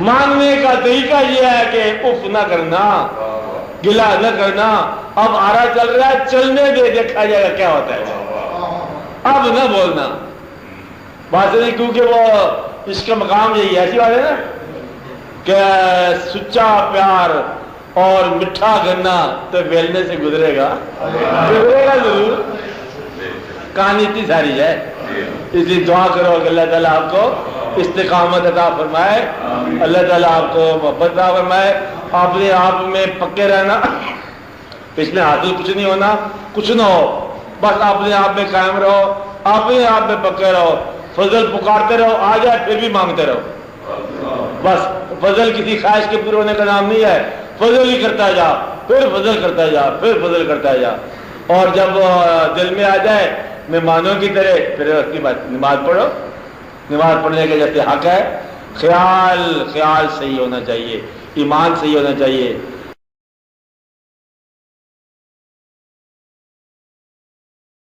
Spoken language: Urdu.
ماننے کا طریقہ یہ ہے کہ اف نہ کرنا، گلا نہ کرنا، اب آرا چل رہا ہے، چلنے دے، دیکھا جائے گا کیا ہوتا ہے، اب نہ بولنا بات نہیں، کیونکہ وہ اس کا مقام یہی ایسی بات ہے نا کہ سچا پیار اور مٹھا گنا تو بیلنے سے گزرے گا ضرور، کہانی اتنی ساری ہے، اس لیے دعا کرو کہ اللہ تعالیٰ آپ کو استقامت عطا فرمائے، اللہ تعالیٰ آپ کو محبت عطا فرمائے، اپنے آپ میں پکے رہنا، پچھلے حاصل کچھ نہیں ہونا، کچھ نہ ہو، بس اپنے آپ میں قائم رہو، اپنے آپ میں پکے رہو، فضل پکارتے رہو، آ جائے پھر بھی مانگتے رہو، بس فضل کسی خواہش کے پورے ہونے کا نام نہیں ہے، فضل ہی کرتا جا، پھر فضل کرتا جا، پھر فضل کرتا جا، اور جب دل میں آ جائے مہمانوں کی طرح، پھر اس کی بات نماز پڑھو، نماز پڑھنے کے جیسے حق ہے، خیال صحیح ہونا چاہیے، ایمان صحیح ہونا چاہیے،